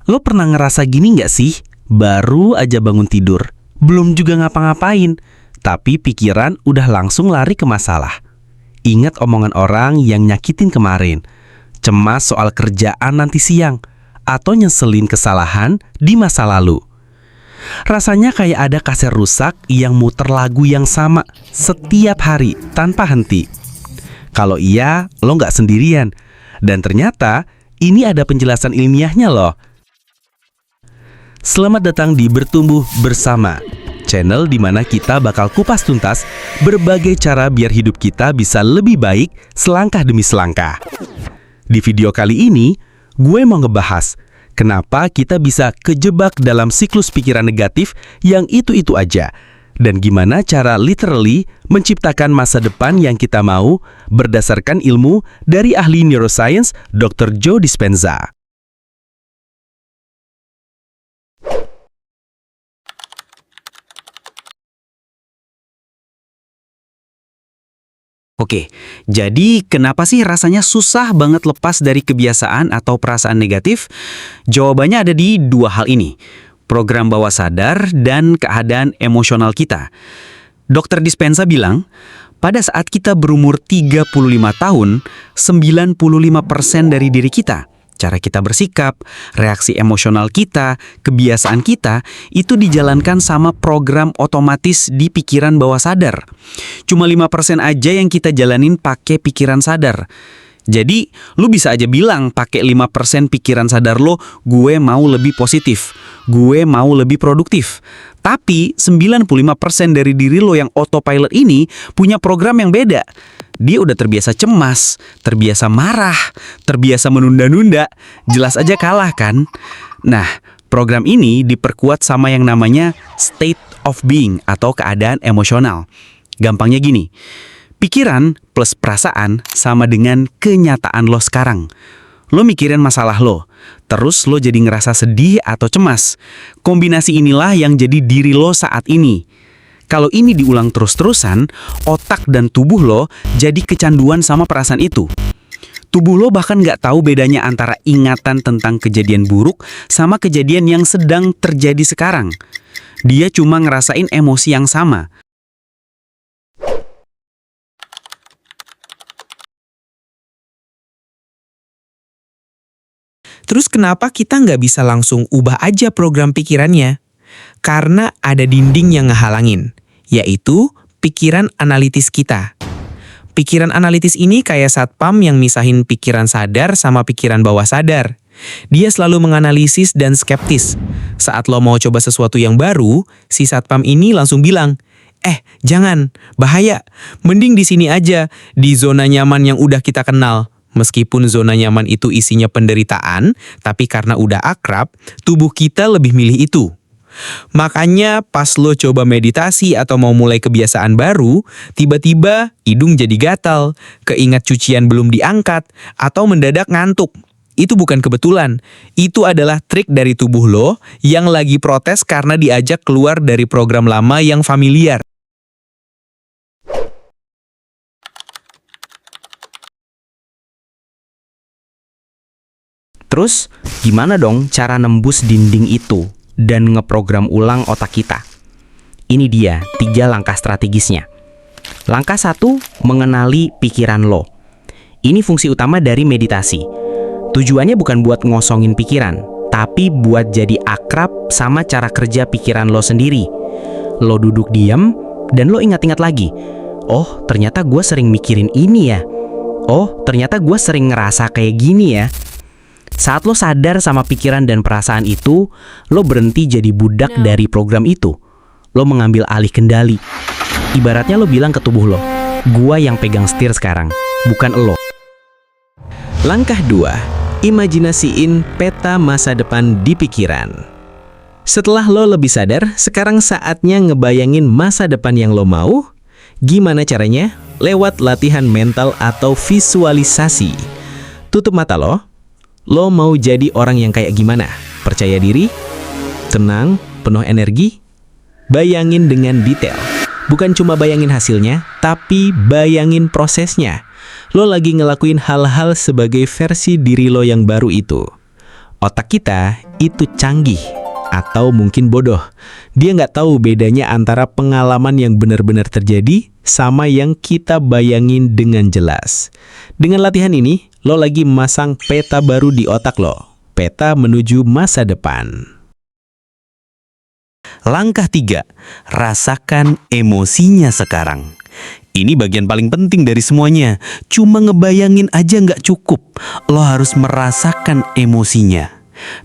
Lo pernah ngerasa gini nggak sih? Baru aja bangun tidur, belum juga ngapa-ngapain, tapi pikiran udah langsung lari ke masalah. Ingat omongan orang yang nyakitin kemarin, cemas soal kerjaan nanti siang, atau nyeselin kesalahan di masa lalu. Rasanya kayak ada kaset rusak yang muter lagu yang sama setiap hari tanpa henti. Kalau iya, lo nggak sendirian. Dan ternyata ini ada penjelasan ilmiahnya loh. Selamat datang di Bertumbuh Bersama, channel di mana kita bakal kupas tuntas berbagai cara biar hidup kita bisa lebih baik selangkah demi selangkah. Di video kali ini, gue mau ngebahas kenapa kita bisa kejebak dalam siklus pikiran negatif yang itu-itu aja, dan gimana cara literally menciptakan masa depan yang kita mau berdasarkan ilmu dari ahli neuroscience Dr. Joe Dispenza. Oke, jadi kenapa sih rasanya susah banget lepas dari kebiasaan atau perasaan negatif? Jawabannya ada di dua hal ini, program bawah sadar dan keadaan emosional kita. Dr. Dispenza bilang, pada saat kita berumur 35 tahun, 95% dari diri kita, cara kita bersikap, reaksi emosional kita, kebiasaan kita, itu dijalankan sama program otomatis di pikiran bawah sadar. Cuma 5% aja yang kita jalanin pakai pikiran sadar. Jadi, lu bisa aja bilang pakai 5% pikiran sadar lo, gue mau lebih positif, gue mau lebih produktif. Tapi, 95% dari diri lo yang autopilot ini punya program yang beda. Dia udah terbiasa cemas, terbiasa marah, terbiasa menunda-nunda, jelas aja kalah kan? Nah, program ini diperkuat sama yang namanya state of being atau keadaan emosional. Gampangnya gini, pikiran plus perasaan sama dengan kenyataan lo sekarang. Lo mikirin masalah lo, terus lo jadi ngerasa sedih atau cemas. Kombinasi inilah yang jadi diri lo saat ini. Kalau ini diulang terus-terusan, otak dan tubuh lo jadi kecanduan sama perasaan itu. Tubuh lo bahkan nggak tahu bedanya antara ingatan tentang kejadian buruk sama kejadian yang sedang terjadi sekarang. Dia cuma ngerasain emosi yang sama. Terus kenapa kita nggak bisa langsung ubah aja program pikirannya? Karena ada dinding yang ngehalangin, yaitu pikiran analitis kita. Pikiran analitis ini kayak satpam yang misahin pikiran sadar sama pikiran bawah sadar. Dia selalu menganalisis dan skeptis. Saat lo mau coba sesuatu yang baru, si satpam ini langsung bilang, jangan, bahaya. Mending di sini aja, di zona nyaman yang udah kita kenal. Meskipun zona nyaman itu isinya penderitaan, tapi karena udah akrab, tubuh kita lebih milih itu. Makanya pas lo coba meditasi atau mau mulai kebiasaan baru, tiba-tiba hidung jadi gatal, keingat cucian belum diangkat, atau mendadak ngantuk. Itu bukan kebetulan, itu adalah trik dari tubuh lo yang lagi protes karena diajak keluar dari program lama yang familiar. Terus, gimana dong cara nembus dinding itu dan ngeprogram ulang otak kita? Ini dia 3 langkah strategisnya. Langkah 1, mengenali pikiran lo. Ini fungsi utama dari meditasi. Tujuannya bukan buat ngosongin pikiran, tapi buat jadi akrab sama cara kerja pikiran lo sendiri. Lo duduk diam dan lo ingat-ingat lagi. Oh, ternyata gue sering mikirin ini ya. Oh, ternyata gue sering ngerasa kayak gini ya. Saat lo sadar sama pikiran dan perasaan itu, lo berhenti jadi budak dari program itu. Lo mengambil alih kendali. Ibaratnya lo bilang ke tubuh lo, gua yang pegang setir sekarang, bukan lo. Langkah 2, imajinasiin peta masa depan di pikiran. Setelah lo lebih sadar, sekarang saatnya ngebayangin masa depan yang lo mau. Gimana caranya? Lewat latihan mental atau visualisasi. Tutup mata lo. Lo mau jadi orang yang kayak gimana? Percaya diri? Tenang? Penuh energi? Bayangin dengan detail. Bukan cuma bayangin hasilnya, tapi bayangin prosesnya. Lo lagi ngelakuin hal-hal sebagai versi diri lo yang baru itu. Otak kita itu canggih atau mungkin bodoh. Dia nggak tahu bedanya antara pengalaman yang benar-benar terjadi sama yang kita bayangin dengan jelas. Dengan latihan ini, lo lagi memasang peta baru di otak lo. Peta menuju masa depan. Langkah 3, rasakan emosinya sekarang. Ini bagian paling penting dari semuanya. Cuma ngebayangin aja nggak cukup. Lo harus merasakan emosinya.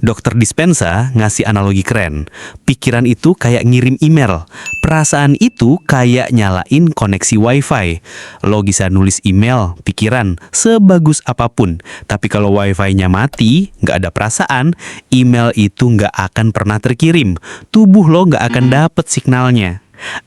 Dr. Dispenza ngasih analogi keren. Pikiran itu kayak ngirim email. Perasaan itu kayak nyalain koneksi wifi. Lo bisa nulis email, pikiran, sebagus apapun. Tapi kalau wifi-nya mati, nggak ada perasaan, email itu nggak akan pernah terkirim. Tubuh lo nggak akan dapet signalnya.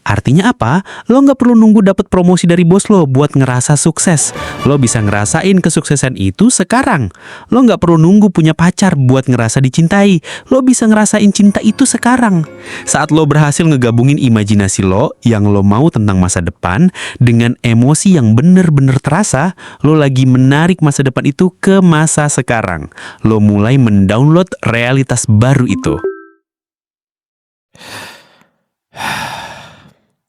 Artinya apa? Lo nggak perlu nunggu dapat promosi dari bos lo buat ngerasa sukses. Lo bisa ngerasain kesuksesan itu sekarang. Lo nggak perlu nunggu punya pacar buat ngerasa dicintai. Lo bisa ngerasain cinta itu sekarang. Saat lo berhasil ngegabungin imajinasi lo yang lo mau tentang masa depan dengan emosi yang bener-bener terasa, lo lagi menarik masa depan itu ke masa sekarang. Lo mulai mendownload realitas baru itu.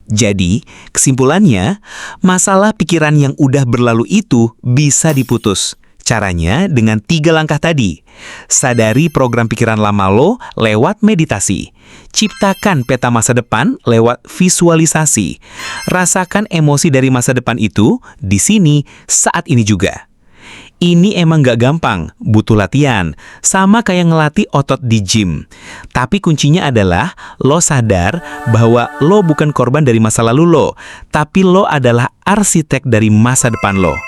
Jadi, kesimpulannya, masalah pikiran yang udah berlalu itu bisa diputus. Caranya dengan 3 langkah tadi. Sadari program pikiran lama lo lewat meditasi. Ciptakan peta masa depan lewat visualisasi. Rasakan emosi dari masa depan itu di sini saat ini juga. Ini emang gak gampang, butuh latihan. Sama kayak ngelatih otot di gym. Tapi kuncinya adalah lo sadar bahwa lo bukan korban dari masa lalu lo, tapi lo adalah arsitek dari masa depan lo.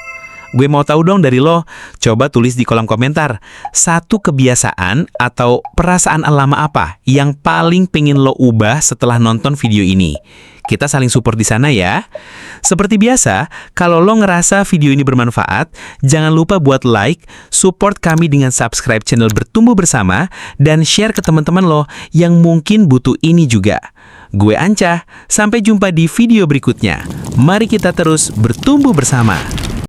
Gue mau tahu dong dari lo. Coba tulis di kolom komentar. Satu kebiasaan atau perasaan lama apa yang paling pengen lo ubah setelah nonton video ini. Kita saling support di sana ya. Seperti biasa, kalau lo ngerasa video ini bermanfaat, jangan lupa buat like, support kami dengan subscribe channel Bertumbuh Bersama, dan share ke teman-teman lo yang mungkin butuh ini juga. Gue Anca, sampai jumpa di video berikutnya. Mari kita terus bertumbuh bersama.